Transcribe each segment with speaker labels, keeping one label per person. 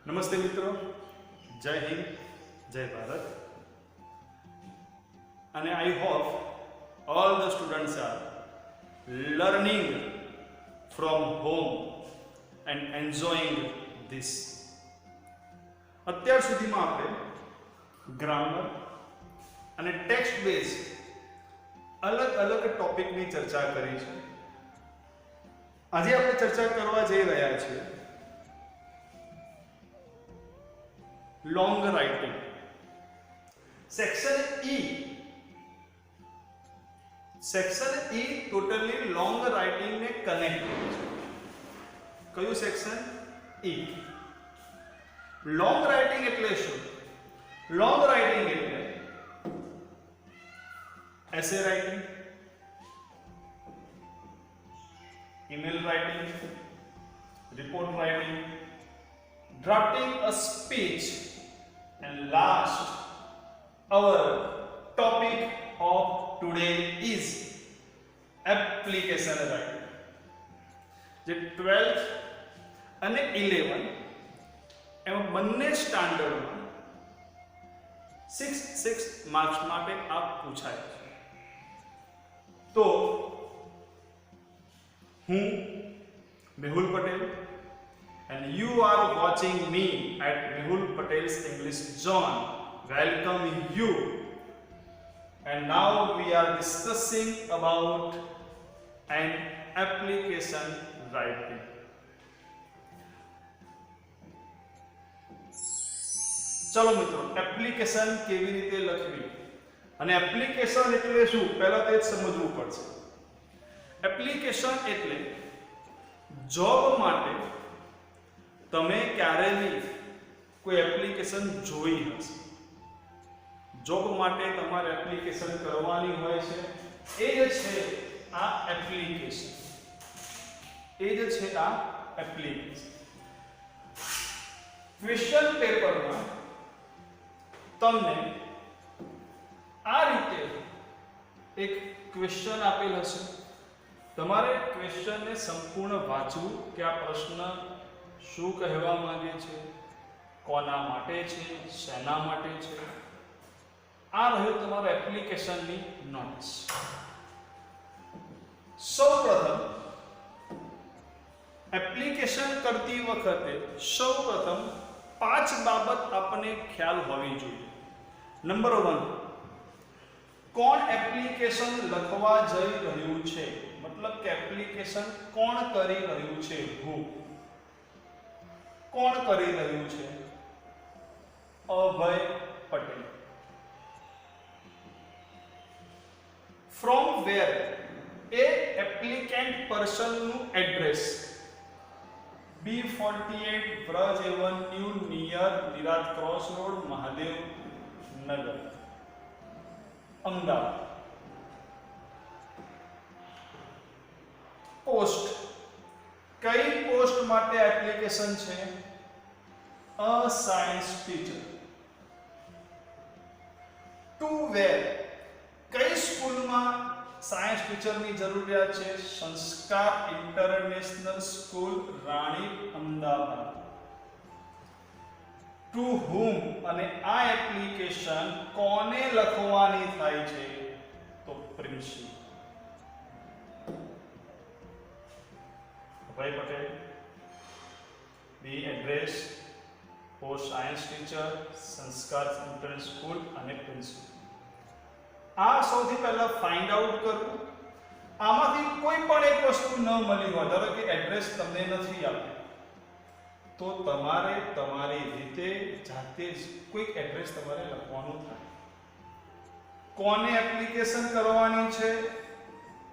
Speaker 1: નમસ્તે મિત્રો, જય હિન્દ, જય ભારત. અને I hope all the students are learning from home and enjoying this. અત્યાર સુધીમાં આપણે ગ્રામર અને ટેક્સ્ટ બેઝ અલગ અલગ ટોપિકની ચર્ચા કરી છે. આજે આપણે ચર્ચા કરવા જઈ રહ્યા છીએ long writing. Section E totally long writing ને કનેક્ટ કરે છે. કયું સેક્શન? ઈ. લોંગ રાઇટિંગ એટલે શું? લોંગ રાઇટિંગ એટલે essay writing, email writing, report writing, drafting a speech, and last, our topic of today is application writing. જે 12th અને 11 એમાં બંને સ્ટાન્ડર્ડમાં 6 માર્ક્સ માટે આ પૂછાય છે. તો હું Mehul Patel and you are watching me at Mehul Patel's English Zone. Welcome you. And now we are discussing about an application writing. ચલો મિત્રો, એપ્લિકેશન કેવી રીતે લખવી અને એપ્લિકેશન એટલે શું પહેલા તો એ સમજવું પડશે. એપ્લિકેશન એટલે જોબ માટે તમે ક્યારે બી કોઈ એપ્લિકેશન જોઈ હશે. જોબ માટે તમારે એપ્લિકેશન કરવાની હોય છે. એ જ છે આ એપ્લિકેશન. ક્વેશ્ચન પેપરમાં તમને આ રીતે એક ક્વેશ્ચન આપેલ હશે. તમારે ક્વેશ્ચનને સંપૂર્ણ વાંચવું કે આ પ્રશ્ન શું કહેવા માંગે છે, કોના માટે છે, શેના માટે છે. આ રહ્યું તમારું એપ્લિકેશનની નોટ્સ. સૌપ્રથમ એપ્લિકેશન કરતી વખતે સૌપ્રથમ 5 બાબત આપણને ખ્યાલ હોવી જોઈએ. નંબર 1, કોણ એપ્લિકેશન લખવા જઈ રહ્યું છે, મતલબ કે એપ્લિકેશન કોણ કરી રહ્યું છે. કોણ કરી રહ્યું છે? અભય પટેલ. From where? એ એપ્લિકેન્ટ પર્સનનું address B48 Vraj avenue near Nirant cross road, Mahadev Nagar, Ahmedabad. Post? કઈ પોસ્ટ માટે એપ્લિકેશન છે? A science teacher. To where? કઈ સ્કૂલમાં સાયન્સ ટીચરની જરૂરિયાત છે? Sanskar international school, Rani, Ahmedabad. To whom? અને આ એપ્લિકેશન કોને લખવાની થાય છે? તો પ્રિન્સિપલ અભય પટેલ. બી address, post science teacher, Sanskar international school અને પ્રિન્સિપલ. આ સૌથી પહેલા ફાઇન્ડ આઉટ કરવું. આમાંથી કોઈ પણ એક વસ્તુ ન મળી હોય, ધારો કે એડ્રેસ તમને નથી આપ્યું, તો તમારે તમારી રીતે જાતે જ કોઈક એડ્રેસ તમારે લખવાનું થાય. કોને એપ્લિકેશન કરવાની છે?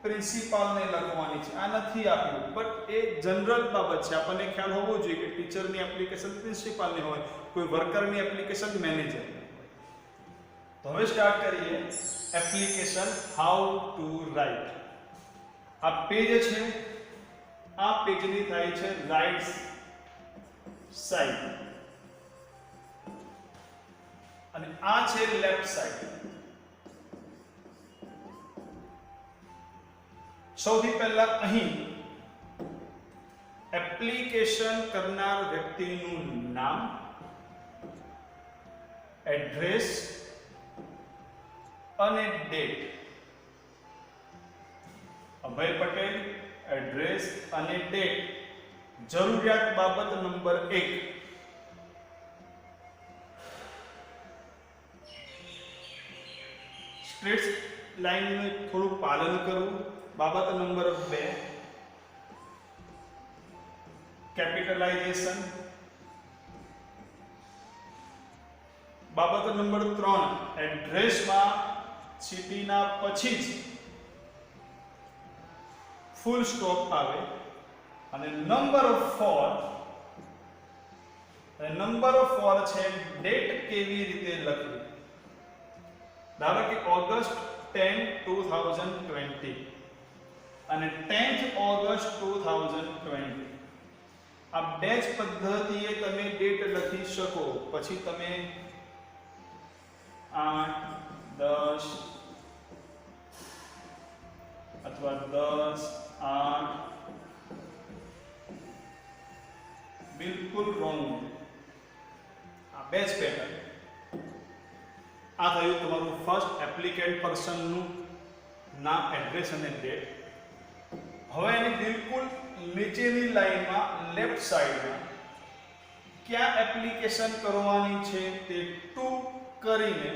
Speaker 1: પ્રિન્સિપાલને લખવાની છે. આ નથી આપ્યું, બટ એ જનરલ બાબત છે. આપણને ખ્યાલ હોવો જોઈએ કે ટીચરની એપ્લિકેશન પ્રિન્સિપાલની હોય, કોઈ વર્કરની એપ્લિકેશન મેનેજર. તો હવે સ્ટાર્ટ કરીએ એપ્લિકેશન હાઉ ટુ રાઇટ. આ પેજ છે, આ પેજની થાય છે રાઇટ સાઈડ અને આ છે લેફ્ટ સાઈડ. સૌથી પહેલા અહીં એપ્લિકેશન કરનાર વ્યક્તિનું નામ એડ્રેસ અને ડેટ. અભય પટેલ, એડ્રેસ અને ડેટ. જરૂરિયાત બાબત નંબર 1. સ્ટ્રેટ લાઈનનું થોડું પાલન કરવું. બાબત નંબર 2, કેપિટલાઇઝેશન. બાબત નંબર 3, એડ્રેસમાં સિટીના પછી જ ફૂલ સ્ટોપ આવે. અને નંબર 4 છે ડેટ કેવી રીતે લખવી. ધારો કે ઓગસ્ટ 10, 2020 અને 10th ઓગસ્ટ 2020. આ બે જ પદ્ધતિએ તમે ડેટ લખી શકો. પછી તમે 8, 10 અથવા 10, 8 બિલકુલ રોંગ. આ બે જ પેટર્ન. આ થયું તમારું ફર્સ્ટ એપ્લિકેન્ટ પર્સનનું નામ, એડ્રેસ અને ડેટ. હવે એની બિલકુલ નીચેની લાઈનમાં લેફ્ટ સાઈડમાં ક્યાં એપ્લિકેશન કરવાની છે તે ટુ કરીને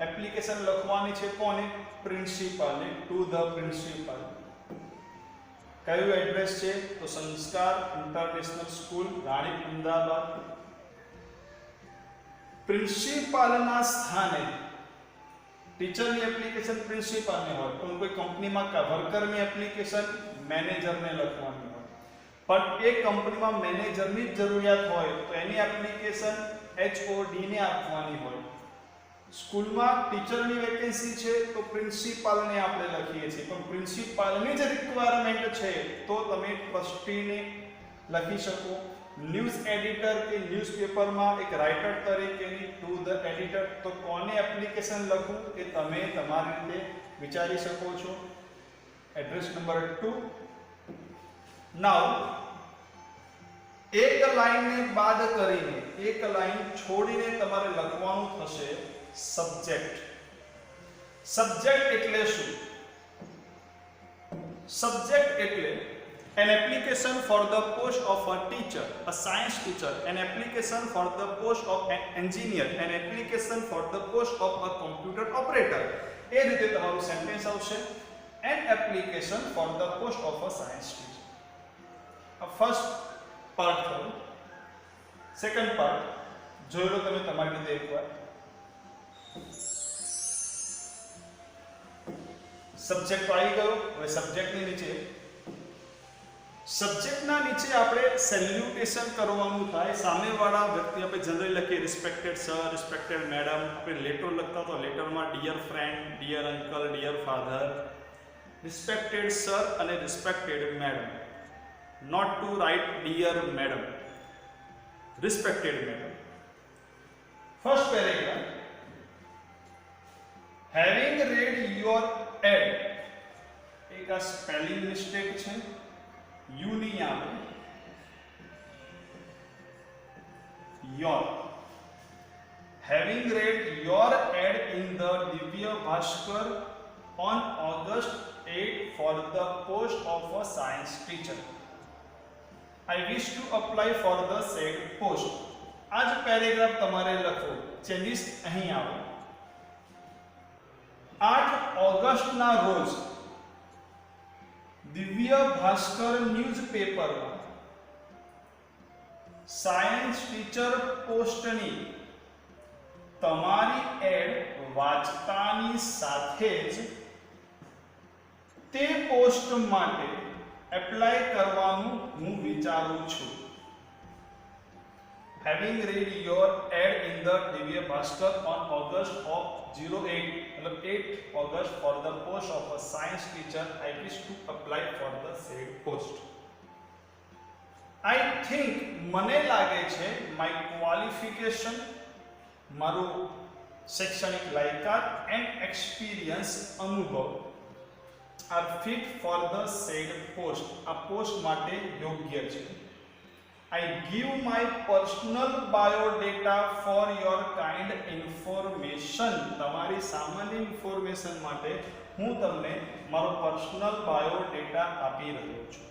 Speaker 1: એપ્લિકેશન લખવાની છે. કોને? પ્રિન્સિપાલને. To the principal. કયું એડ્રેસ છે? તો સંસ્કાર ઇન્ટરનેશનલ સ્કૂલ, રાણી, અમદાવાદ. પ્રિન્સિપાલના સ્થાને ટીચરની એપ્લિકેશન પ્રિન્સિપાલને હોય, પણ કોઈ કંપનીમાં વર્કરની એપ્લિકેશન મેનેજરને લખવાની હોય. પણ એ કંપનીમાં મેનેજરની જ જરૂરિયાત હોય તો એની એપ્લિકેશન HOD ને આપવાની હોય. સ્કૂલમાં ટીચરની વેકેન્સી છે તો પ્રિન્સિપાલને આપણે લખીએ છીએ, પણ પ્રિન્સિપાલની જ રિક્વાયરમેન્ટ છે તો તમે ટ્રસ્ટીને લખી શકો. ન્યૂઝ એડિટર કે ન્યૂઝપેપરમાં એક રાઇટર તરીકેની ટુ ધ એડિટર. તો કોને એપ્લિકેશન લખવું એ તમે તમારી રીતે વિચારી શકો છો. Address number 2. નાઉ એક લાઈનને બાદ કરીને, એક લાઈન છોડીને તમારે લખવાનું થશે સબ્જેક્ટ. સબ્જેક્ટ એટલે શું? સબ્જેક્ટ એટલે an application for the post of a teacher, a science teacher, an application for the post of an engineer, an application for the post of a computer operator. એ રીતે તમારું sentence આવશે. an application for the post of a science teacher. આ first part થયું. Second part જોઈ લો તમે તમારી રીતે એકવાર. સબ્જેક્ટ આવી ગયો. હવે સબ્જેક્ટની નીચે સબ્જેક્ટના નીચે આપણે સેલ્યુટેશન કરવાનું થાય. સામેવાળા વ્યક્તિ આપણે જનરલી લખીએ રિસ્પેક્ટેડ સર, રિસ્પેક્ટેડ મેડમ. આપણે લેટર લખતા તો લેટરમાં dear friend, dear uncle, dear father. Respected sir અને respected madam. Not to write dear madam, respected madam. First paragraph. Having read your ad. એક આ સ્પેલિંગ મિસ્ટેક છે. U નહીં આવે, your. Having read your ad in the Divya Bhaskar on August 8 for the post of a science teacher. I wish to apply for the said post. આ જ paragraph તમારે લખો. Changes અહીં આવે. 8 ઓગસ્ટના રોજ દિવ્ય ભાસ્કર ન્યૂઝપેપરમાં સાયન્સ ટીચર પોસ્ટની તમારી એડ વાંચતાની સાથે જ તે પોસ્ટ માટે એપ્લાય કરવાનું હું વિચારું છું. Having read your ad in the Divya Bhaskar on August of 08, 8 August for the post of a science teacher, I wish to apply for the said post. I think મને લાગે છે my qualification, મારું શૈક્ષણિક લાયકાત and experience, અનુભવ are fit for the said post. આ post માટે યોગ્ય છે. I give my personal biodata for your kind information. તમારી સામાન્ય ઇન્ફોર્મેશન માટે હું તમને મારો પર્સનલ બાયોડેટા આપી રહ્યો છું.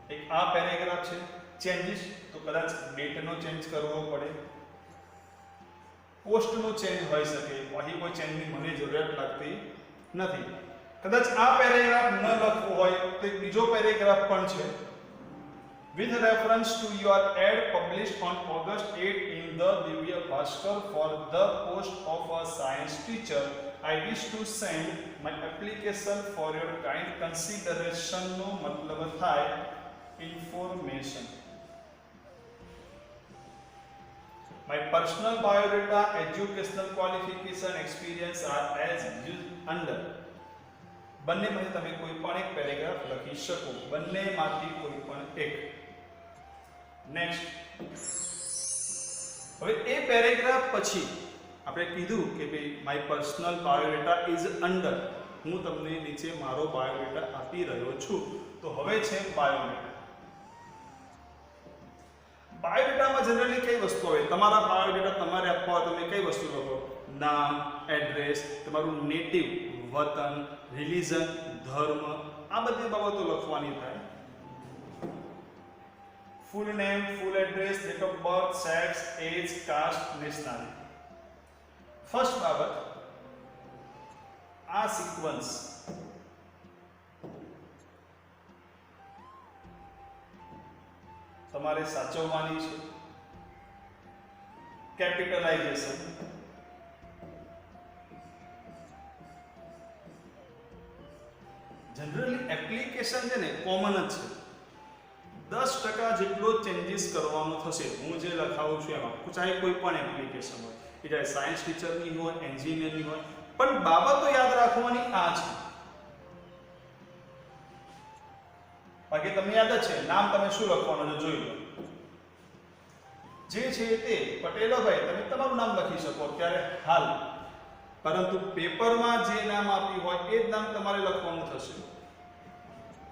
Speaker 1: એક આ પેરેગ્રાફ છે. ચેન્જીસ તો કદાચ ડેટનો ચેન્જ કરવો પડે, પોસ્ટનો ચેન્જ હોઈ શકે, અહીં કોઈ ચેન્જની મને જરૂરિયાત લાગતી નથી. કદાચ આ પેરેગ્રાફ ન લખવો હોય તો એક બીજો પેરેગ્રાફ પણ છે. With reference to your ad published on August 8 in the Divya Bhaskar for the post of a science teacher, I wish to send my application for your kind consideration. નો મતલબ થાય information. My personal biodata, educational qualification, experience are as used under. બંનેમાંથી તમે કોઈ પણ એક paragraph લખી શકો, બંનેમાંથી કોઈ પણ એક. નેક્સ્ટ, હવે એ પેરેગ્રાફ પછી આપણે કીધું કે ભાઈ my personal biodata is under, હું તમને નીચે મારો બાયોડેટા આપી રહ્યો છું. તો હવે છે બાયોડેટા. બાયોડેટામાં જનરલી કઈ વસ્તુ હોય? તમારા બાયોડેટા તમારે આપવા હોય તમે કઈ વસ્તુ લખો? નામ, એડ્રેસ, તમારું નેટિવ વતન, રિલિજન, ધર્મ, આ બધી બાબતો લખવાની થાય. Full name, full address, date of birth, sex, age, caste, nationality. First બાબત, આ સિક્વન્સ તમારે સાચવવાની છે. કેપિટલાઇઝેશન, જનરલી એપ્લિકેશન છે ને કોમન જ છે. 10% જેટલો ચેન્જીસ કરવાનો થશે હું જે લખાવું છું એમાં, ચાહે કોઈ પણ એપ્લિકેશન હોય, એ ચાહે સાયન્સ ટીચરની હોય, એન્જિનિયરની હોય, પણ બાબતો યાદ રાખવાની આ છે. બાકી તમને યાદ જ છે, નામ તમે શું લખવાનું છે જોઈ લો. જે છે તે પટેલભાઈ તમે તમારું નામ લખી શકો અત્યારે હાલ, પરંતુ પેપરમાં જે નામ આપ્યું હોય એ જ નામ તમારે લખવાનું થશે.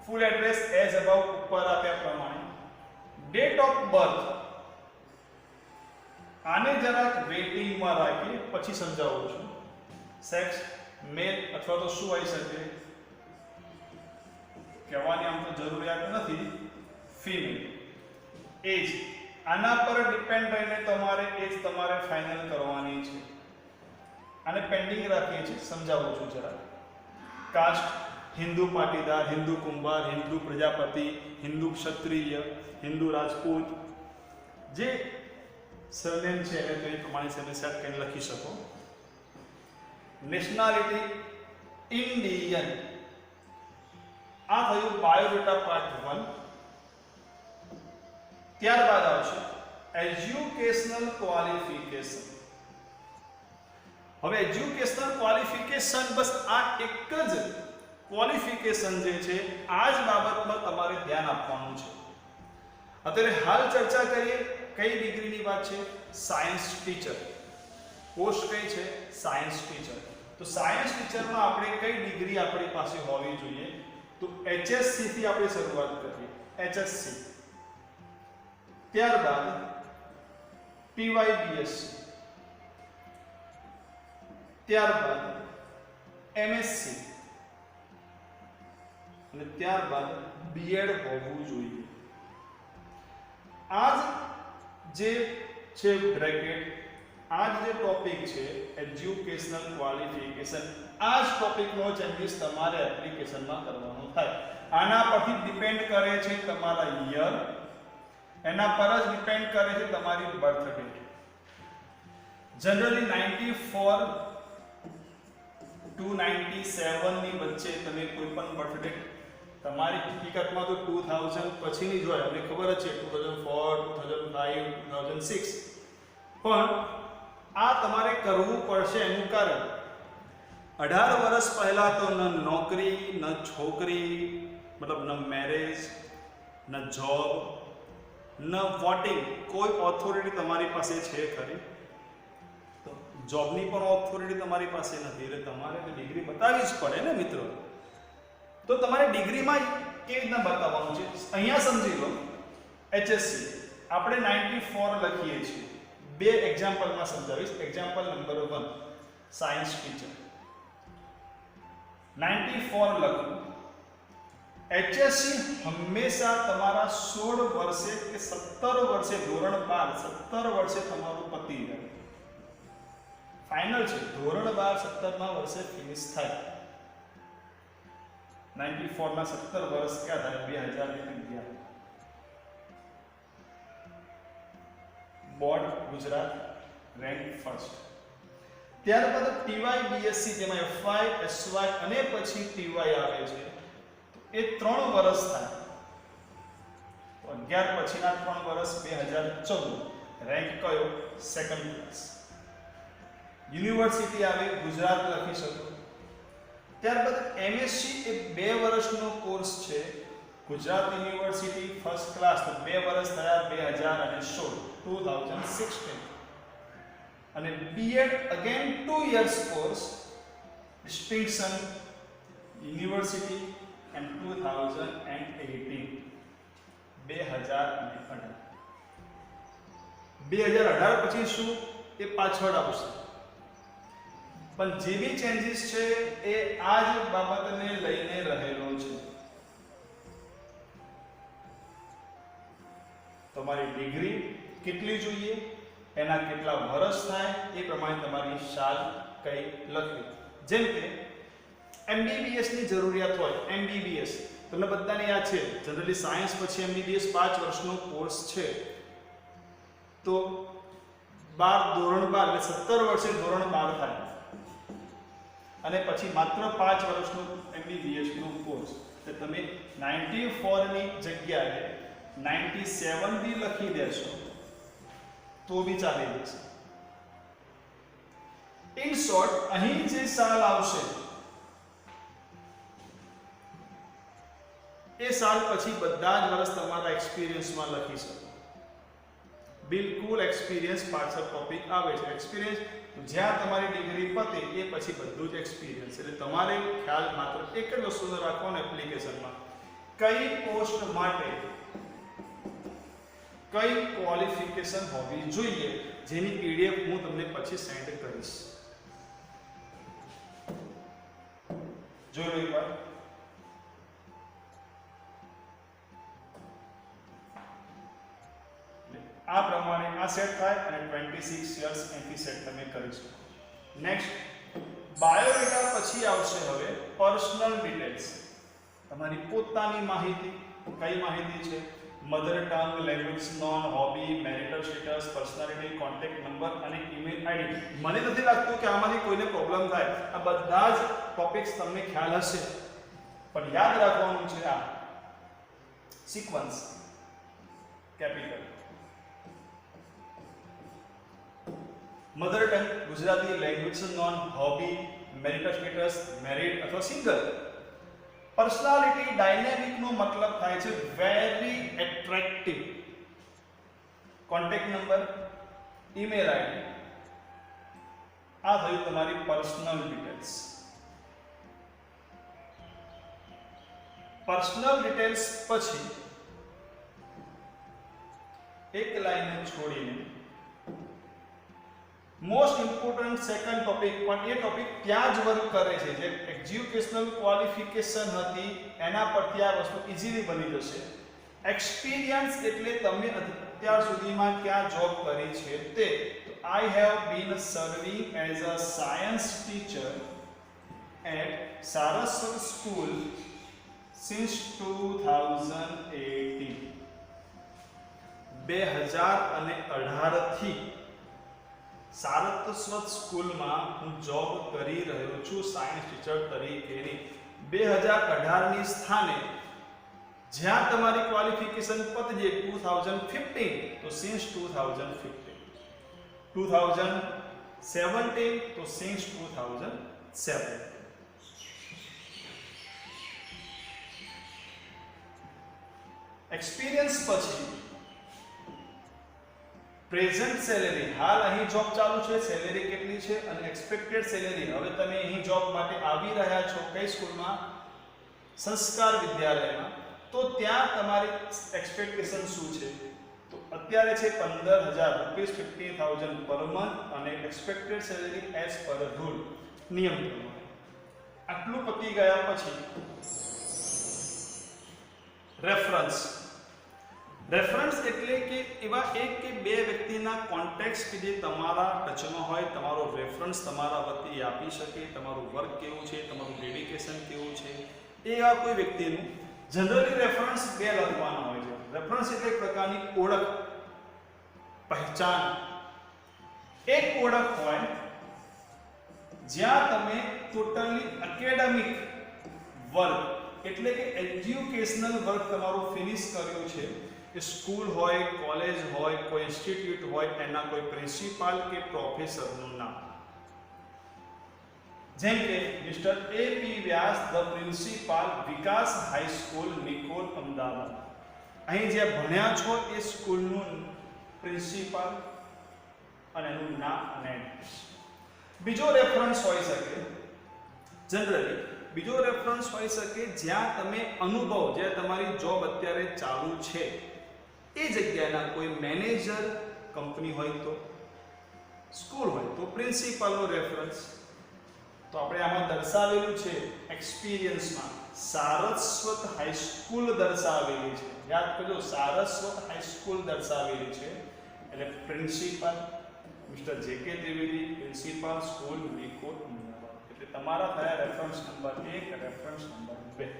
Speaker 1: ફૂલ એડ્રેસ એઝ અબાઉ ઉપર આપ્યા પ્રમાણે. ડેટ ઓફ બર્થ આને જરાક વેટિંગમાં રાખી પછી સમજાવું છું. સેક્સ મેલ અથવા તો શું હોઈ શકે કહેવાની આમ તો જરૂરિયાત નથી, ફિમેલ. એજ આના પર ડિપેન્ડ રહીને તમારે એજ તમારે ફાઇનલ કરવાની છે. આને પેન્ડિંગ રાખીએ છીએ, સમજાવું છું જરા. કાસ્ટ હિન્દુ પાટીદાર, હિન્દુ કુંભાર, હિન્દુ પ્રજાપતિ, હિન્દુ ક્ષત્રિય, હિન્દુ રાજપૂત, જે સરનેમ છે એને તો એ પ્રમાણે તમે સેટ કરીને લખી શકો. Nationality Indian. આ થયું બાયોડેટા પાર્ટ 1. ત્યારબાદ આવશે એજ્યુકેશનલ ક્વોલિફિકેશન. હવે એજ્યુકેશનલ ક્વોલિફિકેશન બસ આ એક જ ક્વોલિફિકેશન જે છે આ જ બાબતમાં તમારે ધ્યાન આપવાનું છે. અત્યારે હાલ ચર્ચા કરીએ કઈ ડિગ્રીની વાત છે? Science teacher. પોસ્ટ કઈ છે? Science teacher. તો સાયન્સ ટીચરમાં આપણે કઈ ડિગ્રી આપણી પાસે હોવી જોઈએ? તો HSC થી આપણે શરૂઆત કરીએ. HSC, ત્યારબાદ PYBSc, ત્યારબાદ MSc અને ત્યારબાદ B.Ed હોવું જોઈએ. આ જે છે બ્રેકેટ, આ જે ટોપિક છે એજ્યુકેશનલ ક્વોલિફિકેશન, આ જ ટોપિકનો ચેન્જીસ તમારે એપ્લિકેશનમાં કરવાનો થાય. આના પરથી ડિપેન્ડ કરે છે તમારા યર, એના પર જ ડિપેન્ડ કરે છે તમારી બર્થ ડેટ. જનરલી 94 to 97 ની વચ્ચે તમે કોઈ પણ બર્થ ડેટ, તમારી હકીકતમાં તો 2000 પછીની જ હોય, અમને ખબર જ છે 2004, 2005, 2006, પણ આ તમારે કરવું પડશે. એનું કારણ 18 વર્ષ પહેલા તો ન નોકરી, ન છોકરી, મતલબ ન મેરેજ, ન જોબ, ન વોટિંગ, કોઈ ઓથોરિટી તમારી પાસે છે ખરી? તો જોબની પણ ઓથોરિટી તમારી પાસે નથી, એટલે તમારે ડિગ્રી બતાવવી જ પડે ને મિત્રો. તો તમારે ડિગ્રીમાં કેવી રીતના બતાવવાનું છે અહીંયા સમજી લો. HSC આપણે 94 લખીએ છીએ. બે એક્ઝામ્પલમાં સમજાવીશ. એક્ઝામ્પલ નંબર 1, સાયન્સ ટીચર 94 લખો. HSC હંમેશા તમારા 16 વર્ષે કે 17 વર્ષે ધોરણ 12 17 વર્ષે તમારું પતી જાય. ફાઇનલ છે, ધોરણ 12 17મા વર્ષે ફિનિશ થાય. 94 ના 17 વર્ષ ક્યાં થાય? 2011. Board Gujarat rank first. ત્યારબાદ TY BSc જેમાં FY SY અને પછી TY આવે છે, એ 3 વર્ષ થાય. તો 11 પછીના 3 વર્ષ 2014. રેન્ક કયો? Second class. યુનિવર્સિટી આવે ગુજરાત લખી શકો. ત્યારબાદ MSc એ 2 વર્ષનો કોર્સ છે. ગુજરાત યુનિવર્સિટી ફર્સ્ટ ક્લાસ, તો 2 વર્ષ થયા 2016. અને B.Ed again 2 years course, distinction university and 2018. 2018 પછી શું? એ પાછળ આવશે. પણ જે બી ચેન્જીસ છે એ આ જ બાબતને લઈને રહેલો છે. તમારી ડિગ્રી કેટલી જોઈએ, એના કેટલા વર્ષ થાય, એ પ્રમાણે તમારી સાલ કઈ લખવી. જેમ કે MBBS ની જરૂરિયાત હોય. MBBS તમને બધાને યાદ છે, જનરલી સાયન્સ પછી MBBS 5 વર્ષનો કોર્સ છે. તો 12 ધોરણ 12 એટલે 17 વર્ષે ધોરણ 12 થાય અને પછી માત્ર 5 વર્ષનો MBBS નો કોર્સ. તો તમે 94 ની જગ્યાએ 97 બી લખી દેશો તો બી ચાલી જશે. ઇન શોર્ટ, અહીં જે સાલ આવશે એ સાલ પછી બધા જ વર્ષ તમારા એક્સપિરિયન્સમાં લખી શકો. બિલકુલ એક્સપિરિયન્સ પાછળ ટોપિક આવે છે. એક્સપિરિયન્સ જ્યાં તમારી ડિગ્રી પતે એ પછી બધું જ એક્સપિરિયન્સ. એટલે તમારે ખ્યાલ માત્ર એક જ વસ્તુનો રાખવાનો એપ્લિકેશનમાં, કઈ પોસ્ટ માટે કઈ ક્વોલિફિકેશન હોવી જોઈએ, જેની PDF હું તમને પછી સેન્ડ કરીશ. જોઈ લો એકવાર. આ પ્રમાણે આ સેટ થાય અને 26 years અહીંથી સેટ તમે કરી શકો. નેક્સ્ટ, બાયોડેટા પછી આવશે હવે પર્સનલ ડિટેલ્સ. તમારી પોતાની માહિતી. કઈ માહિતી છે? Mother tongue, language known, hobby, marital status, personality, contact number અને ઈમેલ આઈડી. મને નથી લાગતું કે આમાંથી કોઈને પ્રોબ્લેમ થાય. આ બધા જ ટોપિક્સ તમને ખ્યાલ હશે, પણ યાદ રાખવાનું છે આ sequence. Capital mother tongue Gujarati, language known, hobby, marital status married અથવા સિંગલ. પર્સનાલિટી ડાયનેમિક નો મતલબ થાય છે very attractive. Contact number, email ID, આ થયું તમારી પર્સનલ ડિટેલ્સ. પર્સનલ ડિટેલ્સ પછી એક લાઈન છોડીને મોસ્ટ ઇમ્પોર્ટન્ટ સેકન્ડ ટોપિક, પણ એ ટોપિક ત્યાં જ વર્ક કરે છે. જે એજ્યુકેશનલ ક્વોલિફિકેશન હતી એના પરથી આ વસ્તુ ઈઝીલી બની જશે. એક્સપિરિયન્સ એટલે તમે અત્યાર સુધીમાં ક્યાં જોબ કરી છે તે. તો I have been serving as a science teacher at Saraswat school since 2018. 2018 થી સારસ્વત સ્કૂલમાં હું જોબ કરી રહ્યો છું સાયન્સ ટીચર તરીકેની. 2018 ની સ્થાને જ્યાં તમારી ક્વોલિફિકેશન પતજે 2015, તો સિન્સ 2015. 2017 તો સિન્સ 2007. એક્સપિરિયન્સ પછી પ્રેઝન્ટ સેલેરી, હાલ અહીં જોબ ચાલુ છે, સેલેરી કેટલી છે અને એક્સપેક્ટેડ સેલેરી. હવે તમે અહીં જોબ માટે આવી રહ્યા છો કઈ સ્કૂલમાં? સંસ્કાર વિદ્યાલયમાં. તો ત્યાં તમારી એક્સપેક્ટેશન શું છે? તો અત્યારે છે 15,000 રૂપીસ 50,000 પર મંથ અને expected salary as per rule નિયમ પ્રમાણે આટલું પતી ગયા પછી રેફરન્સ એટલે કે એવા એક કે બે વ્યક્તિના કોન્ટેક્ટ્સ કે જે તમારા ટચમાં હોય, તમારો રેફરન્સ તમારા વતી આપી શકે, તમારું વર્ક કેવું છે, તમારું ડેડિકેશન કેવું છે, એવા કોઈ વ્યક્તિનું જનરલી રેફરન્સ બે લખવાના હોય છે. રેફરન્સ એટલે એક પ્રકારની ઓળખ, પહેચાન, એક ઓળખ હોય જ્યાં તમે ટોટલી એકેડેમિક વર્ક એટલે કે એજ્યુકેશનલ વર્ક તમારું ફિનિશ કર્યું છે. કે સ્કૂલ હોય, કોલેજ હોય, કોઈ ઇન્સ્ટિટ્યૂટ હોય, એના કોઈ પ્રિન્સિપાલ કે પ્રોફેસરનું નામ, જેમ કે mister A.P. Vyas, the principal, Vikas high school, Nikol, Ahmedabad. અહીં જે ભણ્યા છો એ સ્કૂલનું પ્રિન્સિપાલ અને એનું નામ અને એડ્રેસ. બીજો રેફરન્સ હોઈ શકે, જનરલી બીજો રેફરન્સ હોઈ શકે જ્યાં તમે અનુભવ, જે તમારી જોબ અત્યારે ચાલુ છે એ જગ્યાના કોઈ મેનેજર, કંપની હોય તો, સ્કૂલ હોય તો પ્રિન્સિપાલનો રેફરન્સ. તો આપણે આમાં દર્શાવેલું છે એક્સપિરિયન્સમાં સારસ્વત હાઈસ્કૂલ દર્શાવેલી છે. યાદ કરજો, સારસ્વત હાઈસ્કૂલ દર્શાવેલી છે એટલે principal mister J K. Trivedi, principal, school, Nikol, Ahmedabad. એટલે તમારા થયા રેફરન્સ નંબર 1, રેફરન્સ નંબર 2.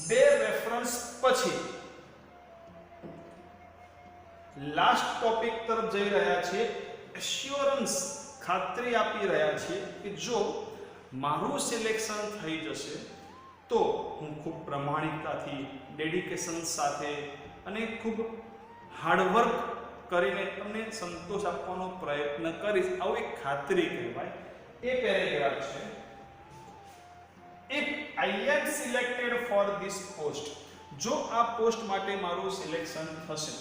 Speaker 1: બે રેફરન્સ પછી લાસ્ટ ટોપિક તરફ જઈ રહ્યા છે. એશ્યોરન્સ, ખાતરી આપી રહ્યા છે કે જો મારું સિલેક્શન થઈ જશે તો હું ખૂબ પ્રમાણિકતાથી, ડેડિકેશન સાથે અને ખૂબ હાર્ડવર્ક કરીને તમને સંતોષ આપવાનો પ્રયત્ન કરીશ. આવું એક ખાતરી કહેવાય. એ પેરેગ્રાફ છે. If I am selected for this post, જો આ પોસ્ટ માટે મારું સિલેક્શન થશે,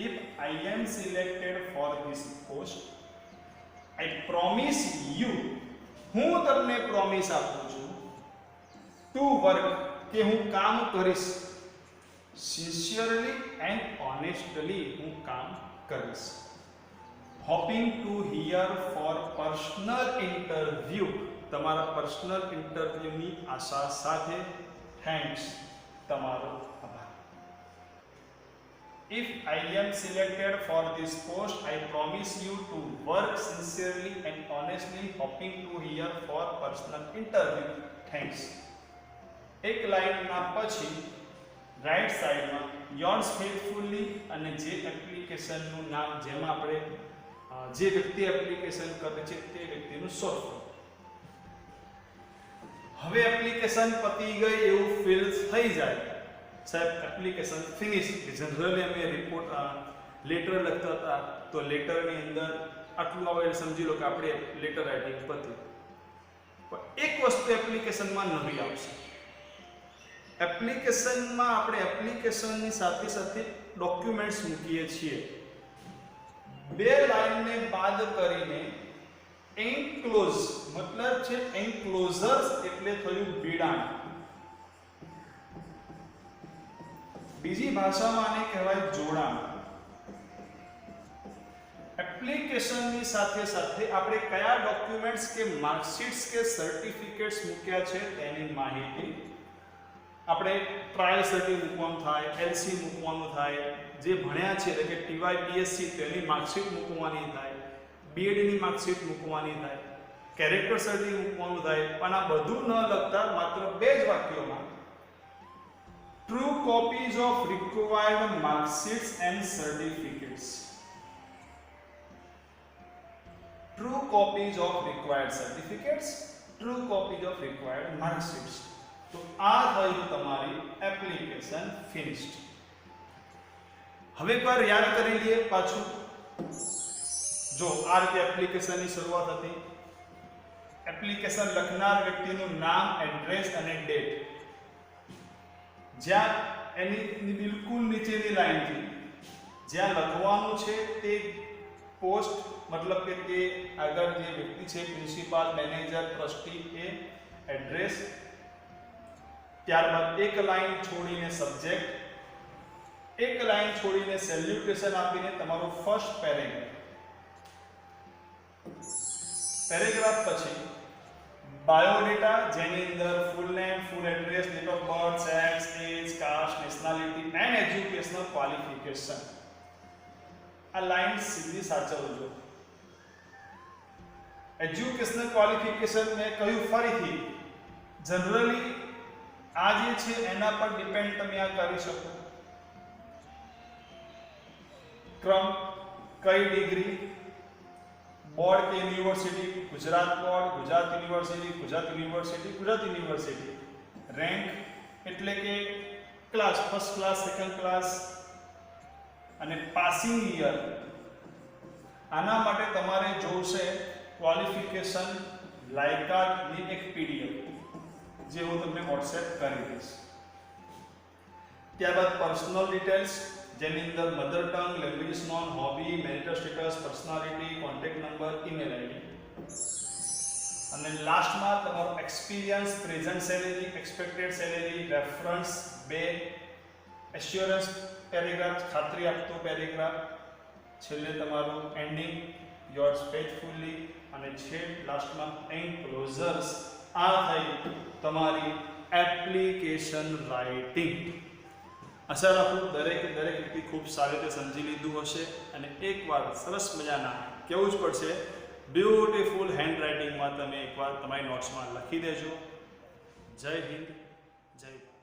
Speaker 1: if I am selected for this post, I promise you, હું તમને પ્રોમિસ આપું છું, to work, કે હું કામ કરીશ, sincerely and honestly હું કામ કરીશ, hoping to hear for personal interview, તમારા પર્સનલ ઇન્ટરવ્યુની આશા સાથે, થેન્ક્સ, તમારો આભાર. If I am selected for this post, I promise you to work sincerely and honestly, hoping to hear for personal interview, thanks. એક લાઈનના પછી right સાઈડમાં yours faithfully અને જે એપ્લિકેશનનું નામ, જેમાં આપણે જે વ્યક્તિ એપ્લિકેશન કરે છે તે વ્યક્તિનું શોર્ટ ફોર્મ. હવે એપ્લિકેશન પતી ગઈ એવું ફીલ થઈ જાય, સાહેબ એપ્લિકેશન ફિનિશ. જનરલી અમે રિપોર્ટ લેટર લખતા હતા તો લેટરની અંદર આટલું આવે સમજી લો કે આપણે લેટર રાઇટિંગ પતી. પણ એક વસ્તુ એપ્લિકેશનમાં નવી આવશે. એપ્લિકેશનમાં આપણે એપ્લિકેશનની સાથે સાથે ડોક્યુમેન્ટ્સ મૂકીએ છીએ. બે લાઈનને બાદ કરીને એન્ક્લોઝ, મતલબ છે એન્ક્લોઝર્સ એટલે થયું બિડાણ. બીજી ભાષામાં આને કહેવાય જોડાણ. એપ્લિકેશનની સાથે સાથે આપણે કયા ડોક્યુમેન્ટ્સ કે માર્કશીટ્સ કે સર્ટિફિકેટ્સ મૂક્યા છે તેની માહિતી, આપણે ટ્રાયલ સર્ટિ મૂકવાનું થાય, એલસી મૂકવાનું થાય, જે ભણ્યા છે એટલે કે ટીવાય બીએસસી તેની માર્કશીટ મૂકવાની થાય, બીએડની માર્કશીટ મૂકવાની થાય, કેરેક્ટર સર્ટિ મૂકવાનું થાય. પણ આ બધું ન લખતા માત્ર બે જ વાક્યોમાં true copies of required marksheets and certificates, true copies of required certificates, true copies of required marksheets. તો આ થયું તમારી એપ્લિકેશન ફિનિશ્ડ. હવે એકવાર યાદ કરી લઈએ પાછું. જો આ રીતે એપ્લિકેશનની શરૂઆત હતી. એપ્લિકેશન લખનાર વ્યક્તિનું નામ, એડ્રેસ અને ડેટ, જ્યાં એની બિલકુલ નીચેની લાઈનથી જ્યાં લખવાનું છે તે પોસ્ટ, મતલબ કે તે આગળ જે વ્યક્તિ છે પ્રિન્સિપાલ, મેનેજર, ટ્રસ્ટી, એ એડ્રેસ. ત્યારબાદ એક લાઈન છોડીને સબ્જેક્ટ, એક લાઈન છોડીને સેલ્યુટેશન આપીને તમારો ફર્સ્ટ પેરેગ્રાફ પછી બાયોડેટા, જેની અંદર full name, full address, date of birth, sex, age, caste, nationality and educational qualification. આ લાઈન સીધી સાચવજો. એજ્યુકેશનલ ક્વોલિફિકેશન મેં કહ્યું ફરીથી, જનરલી આ જે છે એના પર ડિપેન્ડ તમે આ કરી શકો. ક્રમ, કઈ ડિગ્રી, બોર્ડ કે university, Gujarat board, Gujarat university, Gujarat university, Gujarat university. Rank એટલે કે class, first class, second class, અને પાસિંગ યર. આના માટે તમારે જોશે ક્વોલિફિકેશન લાયકાતની એક પીડીએફ, જે હું તમને વોટ્સએપ કરી દઈશ. ત્યારબાદ પર્સનલ ડિટેલ્સ, જેની અંદર mother tongue, language known, hobby, marital status, personality, contact number, email ID. અને લાસ્ટમાં તમારો experience, present salary, expected salary, reference, બે એશ્યોરન્સ પેરેગ્રાફ, ખાતરી આપતો પેરેગ્રાફ, છેલ્લે તમારું એન્ડિંગ, યોર્સ ફેથફુલી, અને છેલ્લે લાસ્ટમાં એન્ક્લોઝર્સ. આ થઈ તમારી એપ્લિકેશન રાઇટિંગ. આશા રાખું દરેક વ્યક્તિ ખૂબ સારી રીતે સમજી લીધું હશે, અને એકવાર સરસ મજાના કહેવું જ પડશે, બ્યુટીફુલ હેન્ડ રાઇટિંગમાં તમે એકવાર તમારી નોટ્સમાં લખી દેજો. જય હિન્દ, જય ભારત.